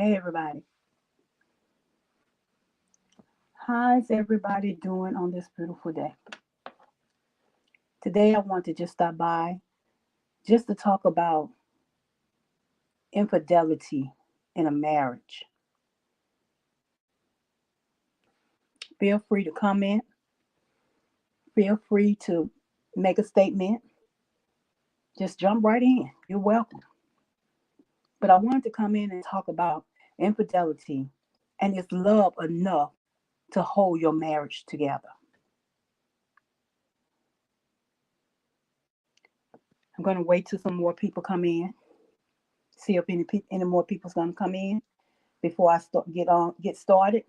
Hey everybody. How's everybody doing on this beautiful day? Today I want to just stop by just to talk about infidelity in a marriage. Feel free to comment. Feel free to make a statement. Just jump right in. You're welcome. But I wanted to come in and talk about infidelity and is love enough to hold your marriage together. I'm going to wait till some more people come in. See if any more people's going to come in before I get started.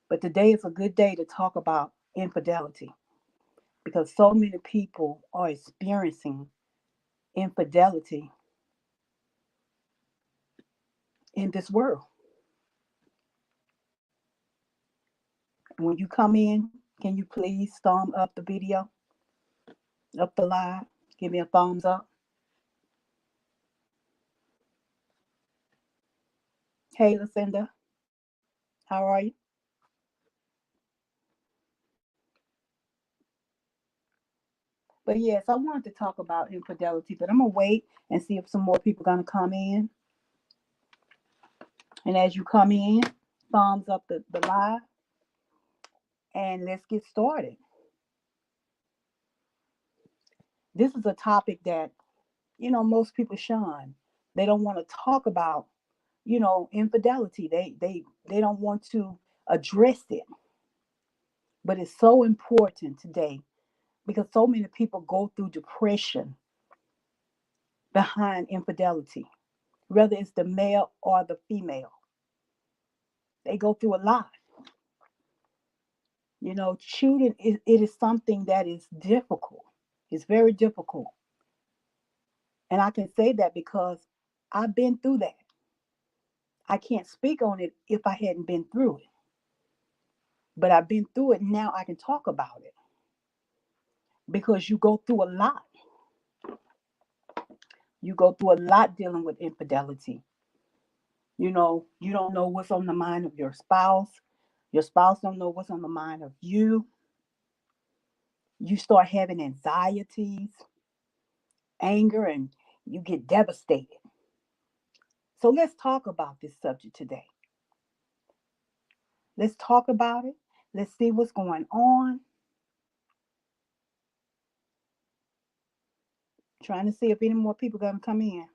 But today is a good day to talk about infidelity because so many people are experiencing infidelity in this world. When you come in, can you please thumb up the video, up the live? Give me a thumbs up. Hey, Lucinda, how are you? But yes, I wanted to talk about infidelity, but I'm gonna wait and see if some more people are gonna come in. And as you come in, thumbs up the live, and let's get started. This is a topic that most people shun. They don't want to talk about infidelity. They don't want to address it. But it's so important today because so many people go through depression behind infidelity, whether it's the male or the female. They go through a lot. Cheating it is something that is difficult. It's very difficult. And I can say that because I've been through that. I can't speak on it if I hadn't been through it. But I've been through it. Now I can talk about it because you go through a lot. You go through a lot dealing with infidelity. You don't know what's on the mind of your spouse. Your spouse don't know what's on the mind of you. You start having anxieties, anger, and you get devastated. So let's talk about this subject today. Let's talk about it. Let's see what's going on. Trying to see if any more people are going to come in.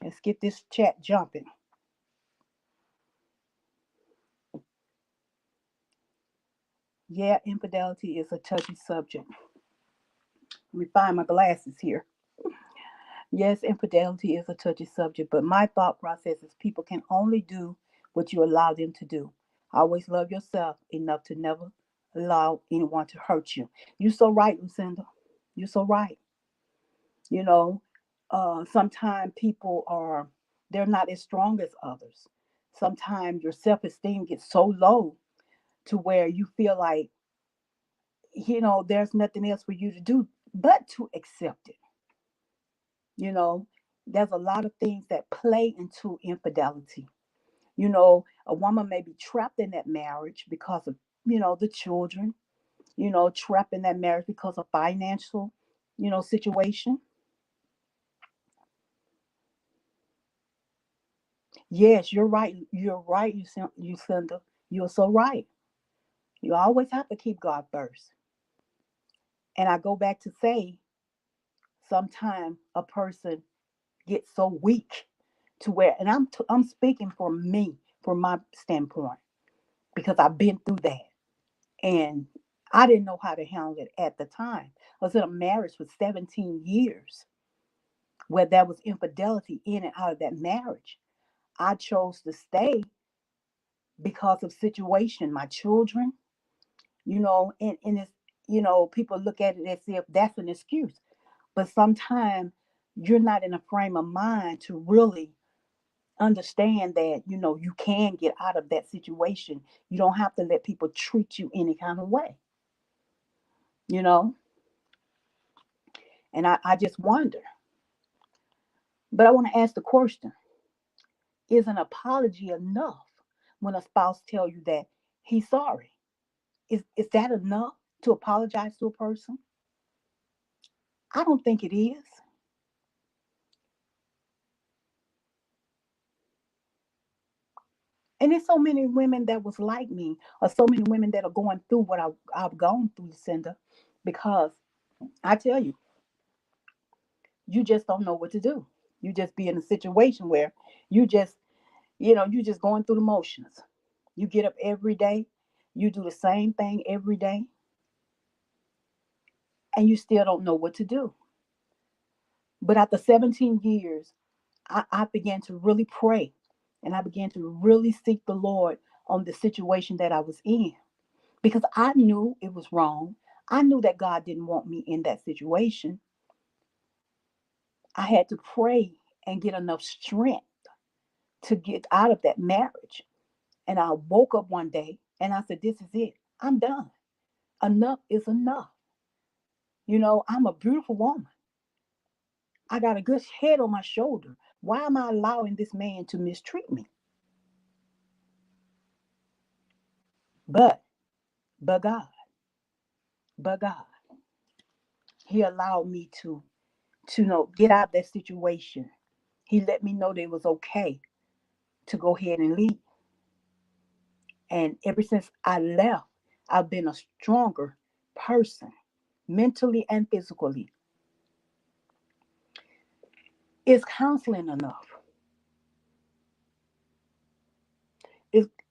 Let's get this chat jumping. Yeah, infidelity is a touchy subject. Let me find my glasses here. Yes, infidelity is a touchy subject, but my thought process is people can only do what you allow them to do. Always love yourself enough to never allow anyone to hurt you. You're so right, Lucinda. You're so right. You know, sometimes they're not as strong as others. Sometimes your self esteem gets so low to where you feel like, there's nothing else for you to do but to accept it. You know, there's a lot of things that play into infidelity. A woman may be trapped in that marriage because of, the children, trapped in that marriage because of financial, situation. Yes, you're right. You're right, Lucinda. You're so right. You always have to keep God first. And I go back to say, sometimes a person gets so weak to where, and I'm speaking for me, from my standpoint, because I've been through that. And I didn't know how to handle it at the time. I was in a marriage for 17 years where there was infidelity in and out of that marriage. I chose to stay because of situation, my children, and it's, people look at it as if that's an excuse. But sometimes you're not in a frame of mind to really understand that, you can get out of that situation. You don't have to let people treat you any kind of way, you know? And I just wonder. But I want to ask the question, is an apology enough when a spouse tell you that he's sorry? Is that enough to apologize to a person? I don't think it is. And there's so many women that was like me, or so many women that are going through what I've gone through, Lucinda, because I tell you, you just don't know what to do. You just be in a situation where you just, you just going through the motions. You get up every day, you do the same thing every day, and you still don't know what to do. But after 17 years, I began to really pray, and I began to really seek the Lord on the situation that I was in, because I knew it was wrong. I knew that God didn't want me in that situation. I had to pray and get enough strength to get out of that marriage. And I woke up one day and I said, this is it. I'm done. Enough is enough. I'm a beautiful woman. I got a good head on my shoulder. Why am I allowing this man to mistreat me? But, but God, but God, he allowed me to get out of that situation. He let me know that it was okay to go ahead and leave. And ever since I left, I've been a stronger person, mentally and physically. Is counseling enough?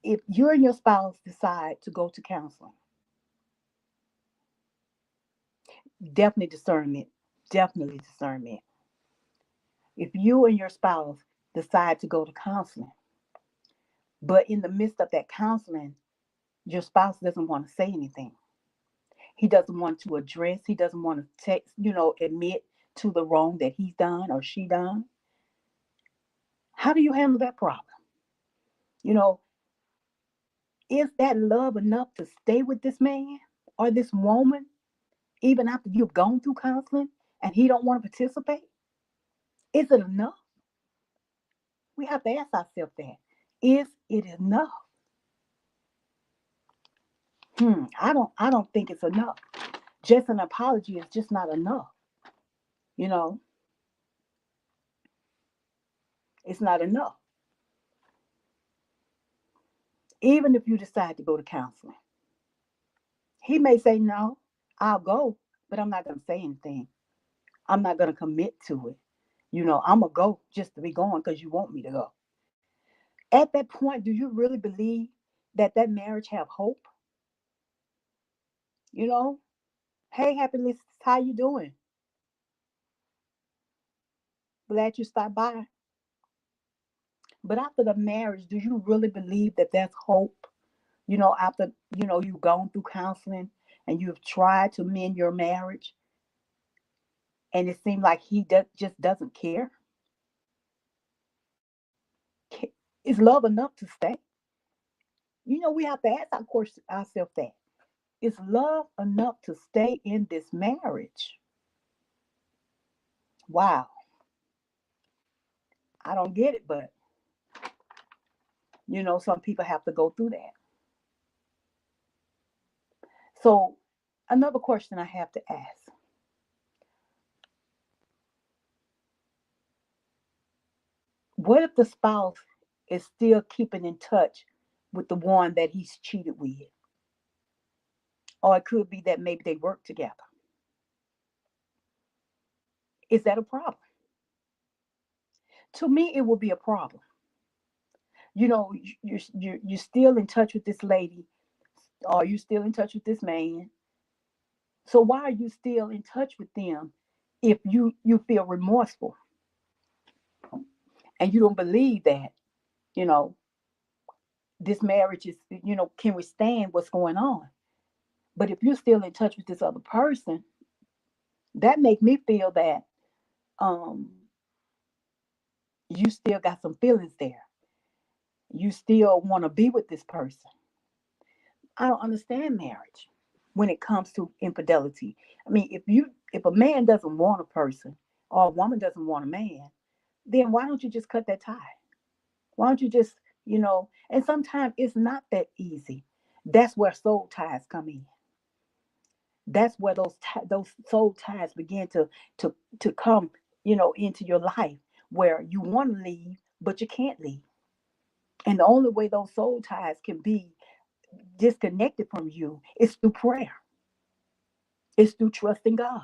If you and your spouse decide to go to counseling, definitely discernment, definitely discernment. If you and your spouse decide to go to counseling, but in the midst of that counseling, your spouse doesn't want to say anything. He doesn't want to address, he doesn't want to text, admit to the wrong that he's done or she done. How do you handle that problem? You know, is that love enough to stay with this man or this woman even after you've gone through counseling and he don't want to participate? Is it enough? We have to ask ourselves that. Is it enough? I don't think it's enough. Just an apology is just not enough. You know, it's not enough. Even if you decide to go to counseling, he may say, no, I'll go, but I'm not going to say anything. I'm not going to commit to it. I'm going to go just to be going because you want me to go. At that point, do you really believe that that marriage have hope? You know, hey, happiness, how you doing? Glad you stopped by. But after the marriage, do you really believe that there's hope? After, you've gone through counseling and you've tried to mend your marriage and it seems like just doesn't care. Is love enough to stay? We have to ask ourselves that. Is love enough to stay in this marriage? Wow. I don't get it, but some people have to go through that. So, another question I have to ask, what if the spouse is still keeping in touch with the one that he's cheated with? Or it could be that maybe they work together. Is that a problem? To me, it would be a problem. You're still in touch with this lady, or you're still in touch with this man. So why are you still in touch with them if you feel remorseful and you don't believe that you know this marriage is can withstand what's going on? But if you're still in touch with this other person, that make me feel that um you still got some feelings there. You still want to be with this person. I don't understand marriage when it comes to infidelity. I mean, if a man doesn't want a person or a woman doesn't want a man, then why don't you just cut that tie? Why don't you just, and sometimes it's not that easy. That's where soul ties come in. That's where those soul ties begin to come, into your life, where you want to leave but you can't leave. And the only way those soul ties can be disconnected from you is through prayer. It's through trusting God.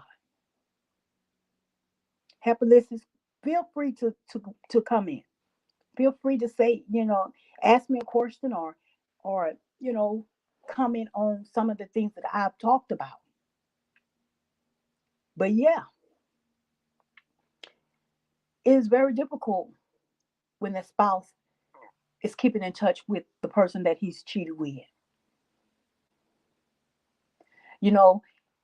Happy listeners, feel free to come in. Feel free to say, ask me a question, or comment on some of the things that I've talked about. But yeah, it is very difficult when the spouse is keeping in touch with the person that he's cheated with. You know,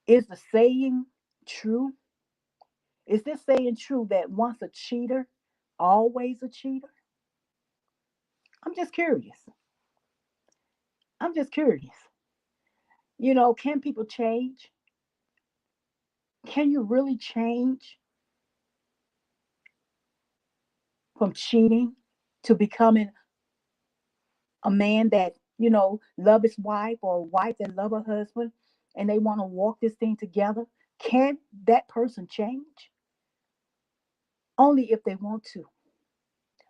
is the saying true? Is this saying true that once a cheater, always a cheater? I'm just curious. I'm just curious. Can people change? Can you really change from cheating to becoming a man that, love his wife, or a wife that love her husband, and they want to walk this thing together? Can that person change? Only if they want to.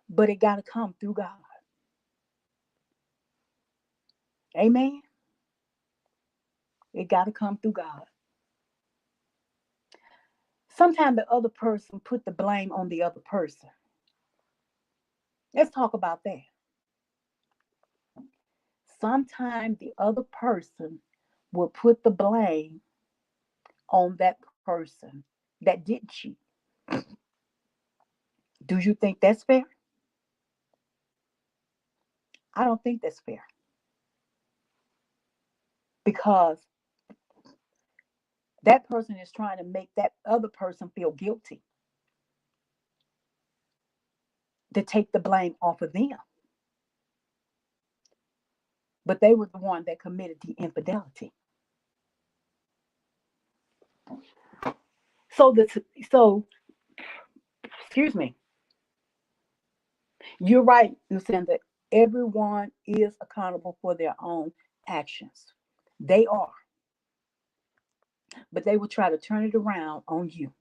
But it got to come through God. Amen. It got to come through God. Sometimes the other person put the blame on the other person. Let's talk about that. Sometimes the other person will put the blame on that person that did cheat. Do you think that's fair? I don't think that's fair, because that person is trying to make that other person feel guilty, to take the blame off of them. But they were the one that committed the infidelity. So so excuse me. You're right, Lucinda. Everyone is accountable for their own actions. They are, but they will try to turn it around on you.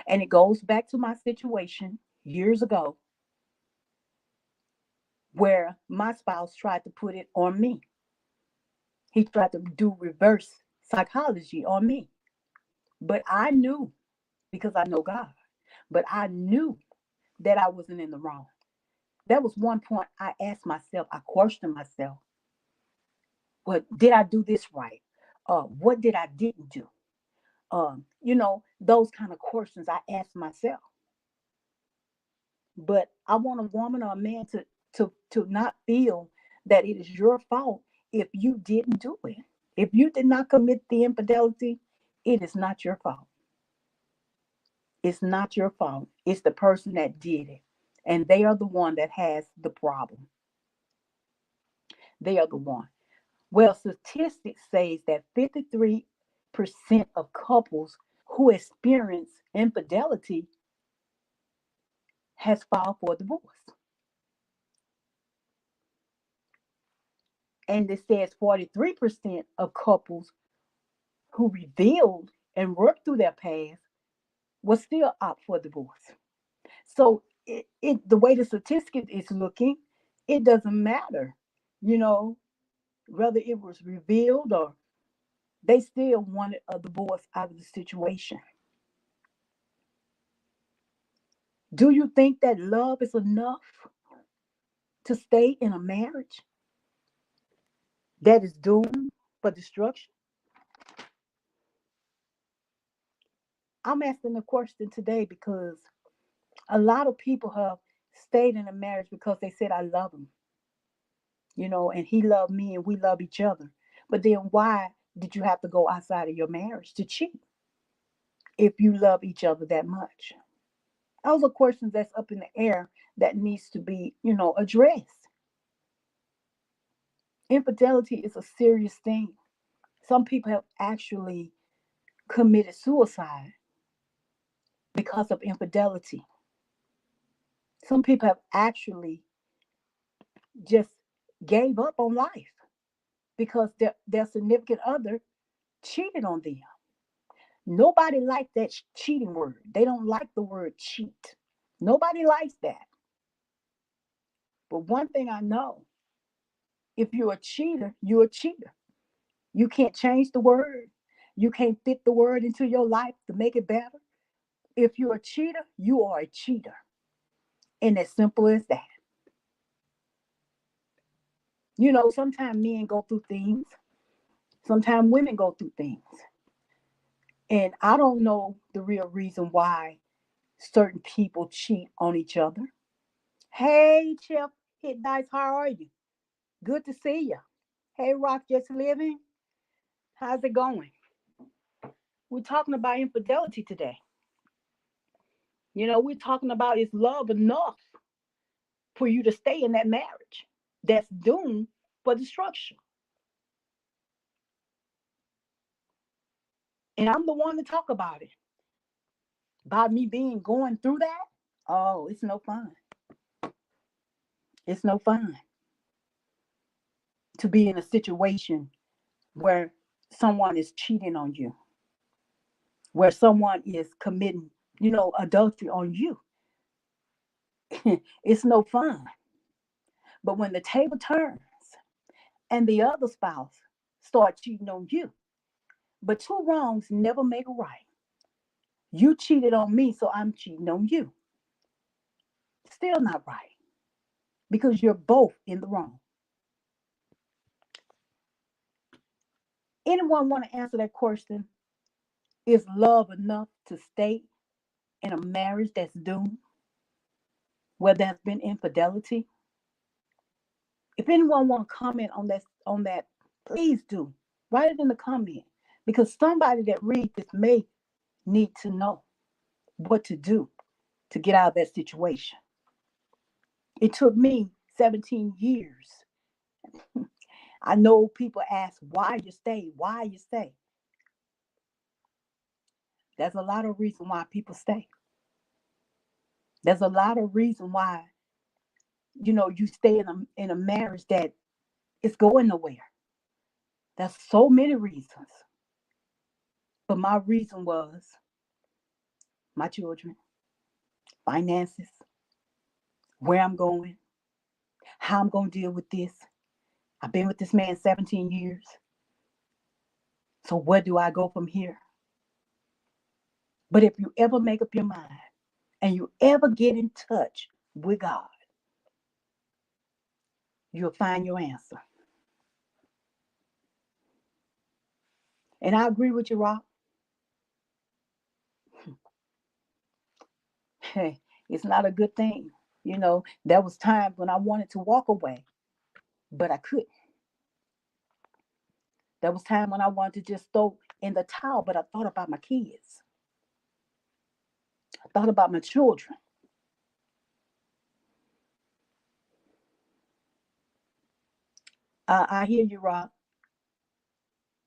And it goes back to my situation years ago, where my spouse tried to put it on me. He tried to do reverse psychology on me. But I knew, because I know God, but I knew that I wasn't in the wrong. That was one point I asked myself, I questioned myself. Well, did I do this right? What did I didn't do? Those kind of questions I asked myself. But I want a woman or a man to not feel that it is your fault if you didn't do it. If you did not commit the infidelity, it is not your fault. It's not your fault. It's the person that did it. And they are the one that has the problem. They are the one. Well, statistics says that 53% of couples who experience infidelity has filed for divorce. And it says 43% of couples who revealed and worked through their past will still opt for divorce. So the way the statistic is looking, it doesn't matter, you know, whether it was revealed, or they still wanted a divorce out of the situation. Do you think that love is enough to stay in a marriage that is doomed for destruction? I'm asking the question today because a lot of people have stayed in a marriage because they said, I love him, and he loved me and we love each other. But then why did you have to go outside of your marriage to cheat if you love each other that much? Those are questions that's up in the air that needs to be, addressed. Infidelity is a serious thing. Some people have actually committed suicide because of infidelity. Some people have actually just gave up on life because their significant other cheated on them. Nobody likes that cheating word. They don't like the word cheat. Nobody likes that. But one thing I know, if you're a cheater, you're a cheater. You can't change the word. You can't fit the word into your life to make it better. If you're a cheater, you are a cheater. And as simple as that. Sometimes men go through things. Sometimes women go through things. And I don't know the real reason why certain people cheat on each other. Hey, Chef Hit Dice, how are you? Good to see you. Hey, Rock Just Living, how's it going? We're talking about infidelity today. We're talking about is love enough for you to stay in that marriage that's doomed for destruction? And I'm the one to talk about it. About me being going through that. Oh, it's no fun. It's no fun to be in a situation where someone is cheating on you, where someone is committing, adultery on you. It's no fun. But when the table turns and the other spouse start cheating on you, but two wrongs never make a right. You cheated on me, so I'm cheating on you. Still not right because you're both in the wrong. Anyone want to answer that question? Is love enough to stay in a marriage that's doomed, where there's been infidelity? If anyone want to comment on that, please do. Write it in the comment because somebody that reads this may need to know what to do to get out of that situation. It took me 17 years. I know people ask why you stay, why you stay. There's a lot of reason why people stay. There's a lot of reason why you stay in a marriage that is going nowhere. There's so many reasons. But my reason was my children, finances, where I'm going, how I'm going to deal with this. I've been with this man 17 years. So where do I go from here? But if you ever make up your mind and you ever get in touch with God, you'll find your answer. And I agree with you, Rob. It's not a good thing. There was times when I wanted to walk away, but I couldn't. There was time when I wanted to just throw in the towel, but I thought about my kids. I thought about my children. I hear you, Rob.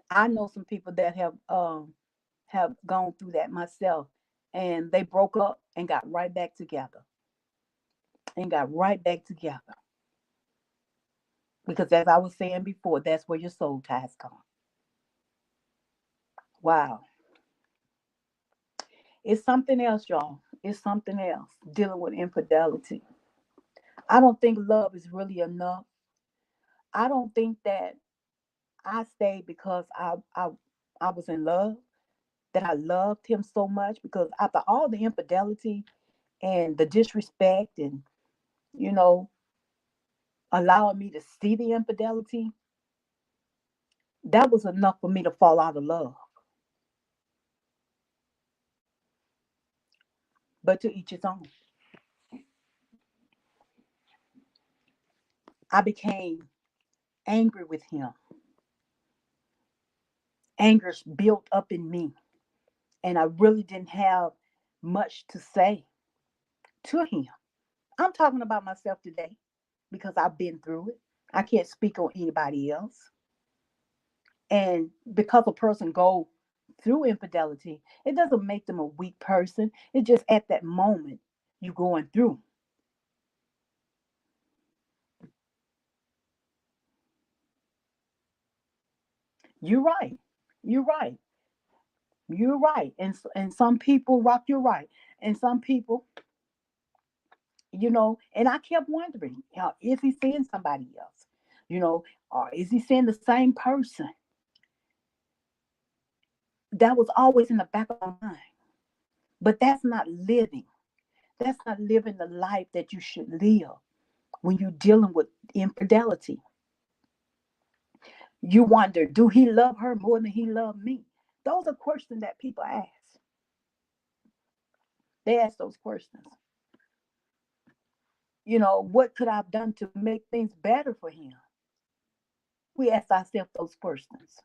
I know some people that have gone through that myself, and they broke up and got right back together, and got right back together. Because as I was saying before, that's where your soul ties come. Wow. It's something else, y'all. It's something else dealing with infidelity. I don't think love is really enough. I don't think that I stayed because I was in love, that I loved him so much. Because after all the infidelity and the disrespect and, you know, allowing me to see the infidelity, that was enough for me to fall out of love. But to each his own. I became angry with him. Anger's built up in me, and I really didn't have much to say to him. I'm talking about myself today because I've been through it. I can't speak on anybody else. And because a person go through infidelity, it doesn't make them a weak person. It's just at that moment you're going through. You're right. You're right. You're right. And some people, Rock, you're right. And some people, and I kept wondering, is he seeing somebody else? You know, or is he seeing the same person? That was always in the back of my mind. But that's not living. That's not living the life that you should live when you're dealing with infidelity. You wonder, do he love her more than he loved me? Those are questions that people ask. They ask those questions. What could I have done to make things better for him? We ask ourselves those questions.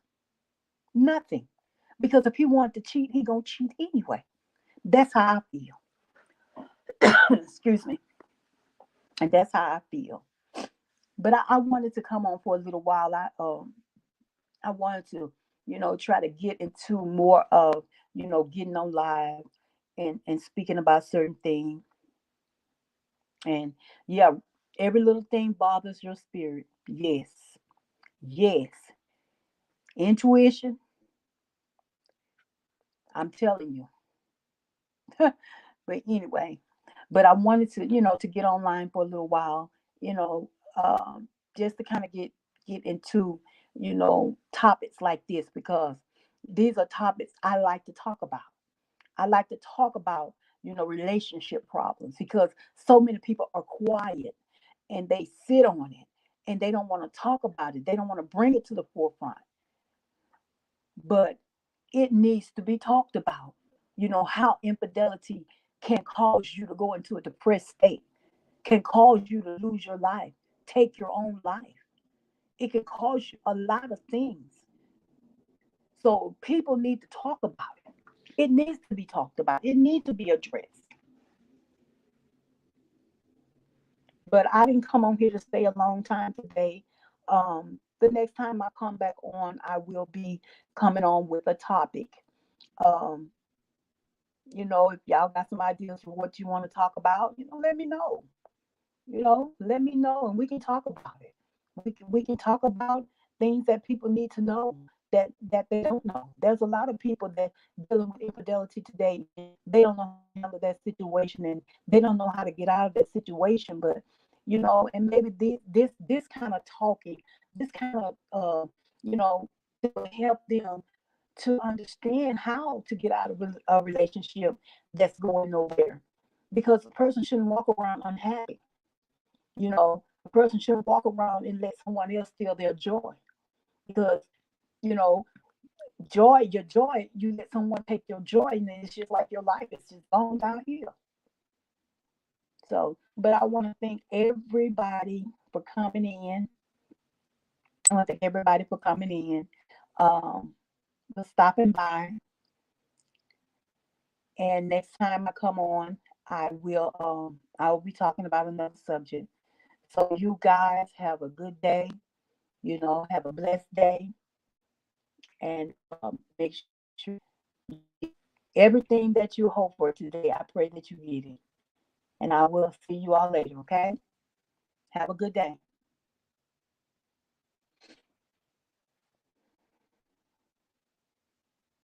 Nothing. Because if he wanted to cheat, he gonna cheat anyway. That's how I feel. Excuse me. And that's how I feel. But I wanted to come on for a little while. I wanted to, try to get into more of, getting on live and speaking about certain things. And yeah, every little thing bothers your spirit. Yes. Yes. Intuition, I'm telling you. But anyway, but I wanted to, to get online for a little while, you know, just to kind of get into, topics like this because these are topics I like to talk about. I like to talk about, relationship problems because so many people are quiet and they sit on it and they don't want to talk about it. They don't want to bring it to the forefront. But it needs to be talked about. How infidelity can cause you to go into a depressed state, can cause you to lose your life, take your own life. It can cause you a lot of things. So people need to talk about it. It needs to be talked about. It needs to be addressed. But I didn't come on here to stay a long time today. The next time I come back on, I will be coming on with a topic. Um, if y'all got some ideas for what you want to talk about, let me know. Let me know and we can talk about it. We can talk about things that people need to know that they don't know. There's a lot of people that dealing with infidelity today. They don't know how to handle that situation and they don't know how to get out of that situation. But and maybe this kind of talking, this kind of you know, will help them to understand how to get out of a relationship that's going nowhere. Because a person shouldn't walk around unhappy. A person shouldn't walk around and let someone else steal their joy. Because, you know, your joy, you let someone take your joy, and then it's just like your life is just gone downhill. So, but I want to thank everybody for coming in. I want to thank everybody for coming in, for stopping by. And next time I come on, I will be talking about another subject. So you guys have a good day. Have a blessed day, and make sure everything that you hope for today. I pray that you get it. And I will see you all later. Okay. Have a good day.